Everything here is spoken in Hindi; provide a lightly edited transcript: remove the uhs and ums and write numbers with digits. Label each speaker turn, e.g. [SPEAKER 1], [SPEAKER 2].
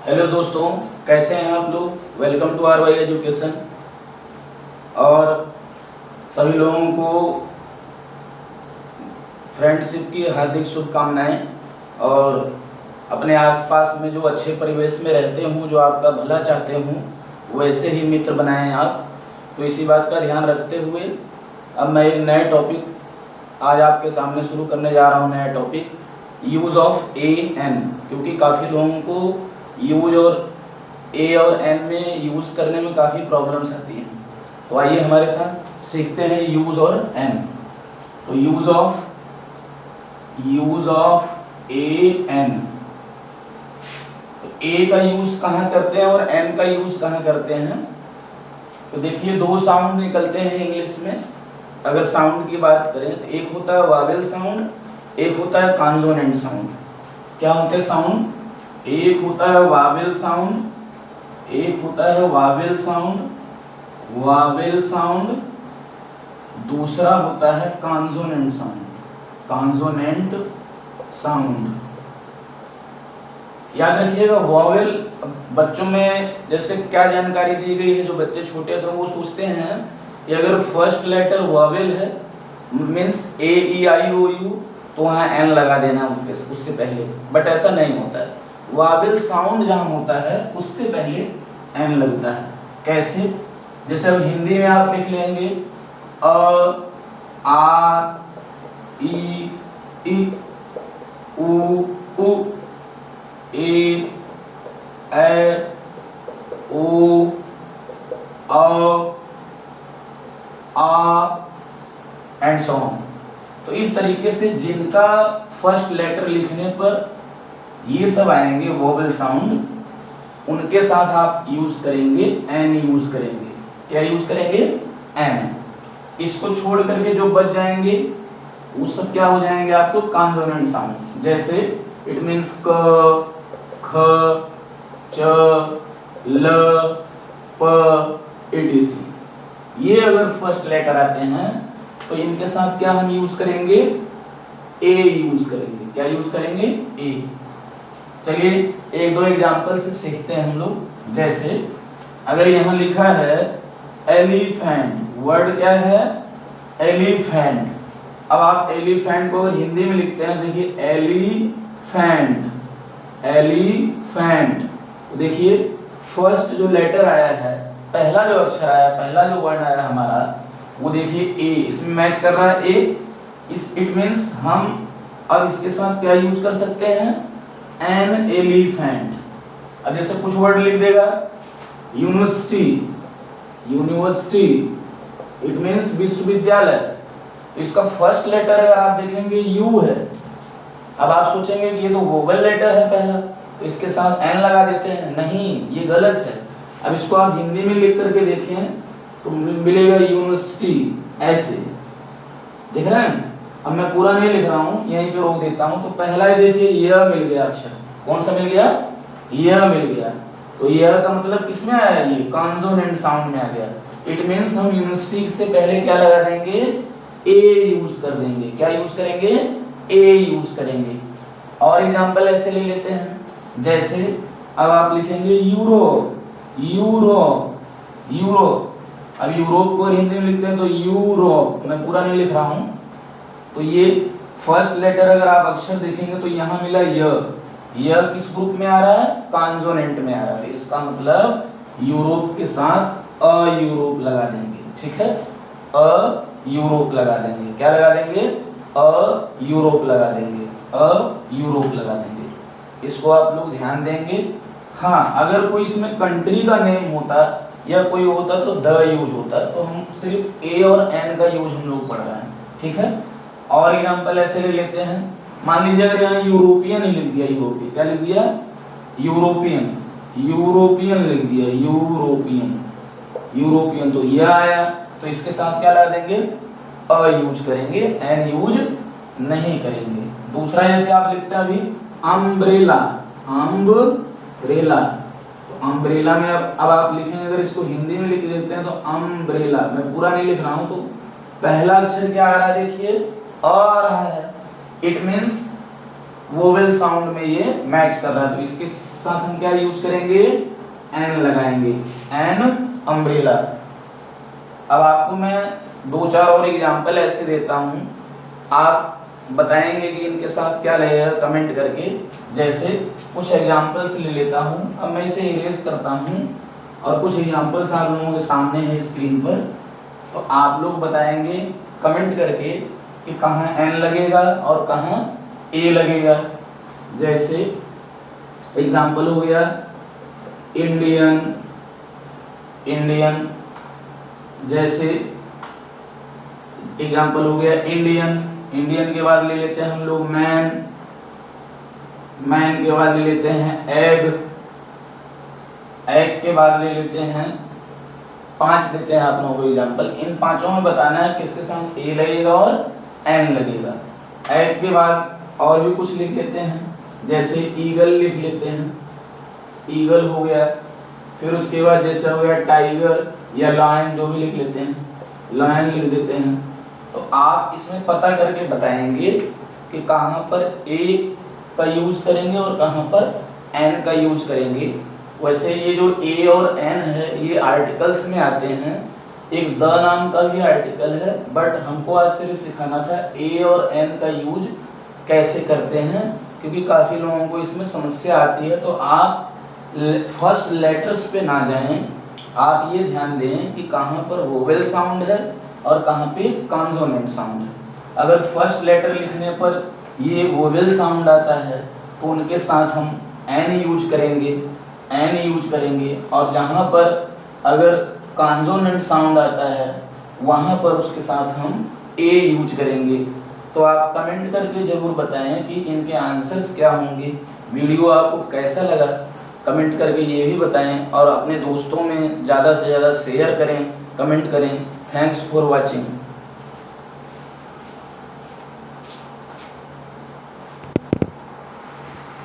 [SPEAKER 1] हेलो दोस्तों, कैसे हैं आप लोग। Welcome to R Y Education. और सभी लोगों को फ्रेंडशिप की हार्दिक शुभकामनाएं। और अपने आसपास में जो अच्छे परिवेश में रहते हों, जो आपका भला चाहते हों, वैसे ही मित्र बनाएं आप। तो इसी बात का ध्यान रखते हुए अब मैं एक नए टॉपिक आज आपके सामने शुरू करने जा रहा हूं। नया topic use of a an, क्योंकि काफ़ी लोगों को यूज और ए और एन में यूज़ करने में काफ़ी प्रॉब्लम्स आती हैं। तो आइए हमारे साथ सीखते हैं यूज़ और एन। तो यूज़ ऑफ ए एन, तो ए का यूज़ कहाँ करते हैं और एन का यूज़ कहाँ करते हैं। तो देखिए, दो साउंड निकलते हैं इंग्लिश में। अगर साउंड की बात करें तो एक होता है वावेल साउंड, एक होता है कॉन्सोनेंट साउंड। क्या होते हैं साउंड? एक होता है वावेल साउंड, एक होता है वावेल साउंड, दूसरा होता है कॉन्सोनेंट साउंड। याद रखिएगा, वावेल बच्चों में जैसे क्या जानकारी दी गई है, जो बच्चे छोटे हैं तो वो सोचते हैं कि अगर फर्स्ट लेटर वावेल है means A E I O U, तो वहाँ एन लगा देना उससे पहले। बट ऐसा नहीं होता है। वावेल साउंड जहाँ होता है उससे पहले एन लगता है। कैसे? जैसे अब हिंदी में आप लिख लेंगे अ आ ई उ ए ओ आ एंड सो ऑन। तो इस तरीके से जिनका फर्स्ट लेटर लिखने पर ये सब आएंगे वोवेल साउंड, उनके साथ आप यूज करेंगे एन यूज करेंगे। क्या यूज करेंगे? एन। इसको छोड़ करके जो बच जाएंगे वो सब क्या हो जाएंगे आपको? Consonant sound. जैसे इट मीन्स क, ख, च, ल, प, etc। ये अगर फर्स्ट लेटर आते हैं तो इनके साथ क्या हम यूज करेंगे? ए यूज करेंगे। क्या यूज करेंगे? ए। चलिए एक दो एग्जांपल से सीखते हैं हम लोग। जैसे अगर यहाँ लिखा है एलिफेंट, वर्ड क्या है? एलिफेंट। अब आप एलिफेंट को हिंदी में लिखते हैं, देखिए एलिफेंट। तो देखिए फर्स्ट जो लेटर आया है, पहला जो अक्षर आया, पहला जो वर्ड आया हमारा, वो देखिए ए, इसमें मैच कर रहा है ए। इट मीन्स हम अब इसके साथ क्या यूज कर सकते हैं? An elephant. अब जैसे कुछ वर्ड लिख देगा यूनिवर्सिटी, इट मीन्स विश्वविद्यालय। इसका फर्स्ट लेटर अगर आप देखेंगे यू है। अब आप सोचेंगे कि ये तो वोवेल लेटर है पहला, तो इसके साथ एन लगा देते हैं। नहीं, ये गलत है। अब इसको आप हिंदी में लिख करके देखें तो मिलेगा यूनिवर्सिटी, ऐसे। देख रहे हैं? अब मैं पूरा नहीं लिख रहा हूँ, यहीं पे रोक देता हूँ। तो पहला ही देखिए यह मिल गया अक्षर। कौन सा मिल गया? यह मिल गया। तो यह का मतलब किसमें आया? ये कॉन्सोनेंट साउंड में आ गया। इट मीन्स हम यूनिवर्सिटी से पहले क्या लगा देंगे? ए यूज कर देंगे। क्या यूज करेंगे? ए यूज करेंगे। और एग्जांपल ऐसे ले लेते हैं। जैसे अब आप लिखेंगे यूरोप। अब यूरोप को हिंदी में लिखते हैं तो यूरोप। मैं पूरा नहीं लिख रहा हूं। तो ये फर्स्ट लेटर अगर आप अक्षर देखेंगे तो यहाँ मिला यह किस ग्रुप में आ रहा है? कॉन्सोनेंट में आ रहा है। इसका मतलब यूरोप के साथ अ यूरोप लगा देंगे। ठीक है, अ यूरोप लगा देंगे। क्या लगा देंगे? अ यूरोप लगा देंगे। इसको आप लोग ध्यान देंगे। हाँ, अगर कोई इसमें कंट्री का नेम होता या कोई होता तो द यूज होता, तो हम सिर्फ ए और एन का यूज हम लोग पढ़ रहे हैं। ठीक है, और एग्जांपल ऐसे ले लेते हैं। मान लीजिए अगर यहाँ यूरोपियन ही लिख दिया, यूरोपियन क्या लिख दिया? यूरोपियन लिख दिया, यूरोपियन। तो यह आया, तो इसके साथ क्या लगा देंगे? अ यूज करेंगे, एन यूज नहीं करेंगे। दूसरा जैसे आप लिखते हैं अभी अम्ब्रेला, तो अम्ब्रेला में अब आप लिखेंगे, अगर इसको हिंदी में लिख लेते हैं तो अम्ब्रेला। मैं पूरा नहीं लिख रहा हूं। तो पहला अक्षर क्या आ रहा है? देखिए अ रहा है। इट मीन्स वोवेल साउंड में ये मैच कर रहा है, तो इसके साथ हम क्या यूज करेंगे, एन लगाएंगे, एन अम्ब्रेला। अब आपको मैं 2-4 और एग्जाम्पल ऐसे देता हूँ, आप बताएंगे कि इनके साथ क्या लगेगा कमेंट करके। जैसे कुछ एग्जाम्पल्स ले लेता हूँ, अब मैं इसे इरेज करता हूँ और कुछ एग्जाम्पल्स आप लोगों के सामने है स्क्रीन पर, तो आप लोग बताएंगे कमेंट करके कि कहाँ एन लगेगा और कहाँ ए लगेगा। जैसे एग्जाम्पल हो गया इंडियन, इंडियन, जैसे एग्जाम्पल हो गया इंडियन, इंडियन के बाद ले लेते हैं हम लोग मैन, मैन के बाद ले लेते हैं एग, एग के बाद ले लेते हैं 5 देते हैं आप लोगों को एग्जाम्पल। इन 5 में बताना है किसके साथ ए लगेगा और एन लगेगा। एग के बाद और भी कुछ लिख लेते हैं, जैसे ईगल लिख लेते हैं, ईगल हो गया। फिर उसके बाद जैसे हो गया टाइगर या लायन, जो भी लिख लेते हैं, लायन लिख देते हैं। तो आप इसमें पता करके बताएंगे कि कहाँ पर ए का यूज करेंगे और कहाँ पर एन का यूज करेंगे। वैसे ये जो ए और एन है ये आर्टिकल्स में आते हैं, एक द नाम का भी आर्टिकल है, बट हमको आज सिर्फ सिखाना था ए और एन का यूज कैसे करते हैं, क्योंकि काफ़ी लोगों को इसमें समस्या आती है। तो आप फर्स्ट लेटर्स पे ना जाएं, आप ये ध्यान दें कि कहाँ पर वोवेल साउंड है और कहाँ पे कॉन्सोनेंट साउंड है। अगर फर्स्ट लेटर लिखने पर ये वोवेल साउंड आता है तो उनके साथ हम एन यूज करेंगे, एन यूज करेंगे, और जहाँ पर अगर कॉन्सोनेंट साउंड आता है वहाँ पर उसके साथ हम ए यूज करेंगे। तो आप कमेंट करके ज़रूर बताएं कि इनके आंसर्स क्या होंगे। वीडियो आपको कैसा लगा कमेंट करके ये भी बताएं, और अपने दोस्तों में ज़्यादा से ज़्यादा शेयर करें, कमेंट करें। Thanks for watching.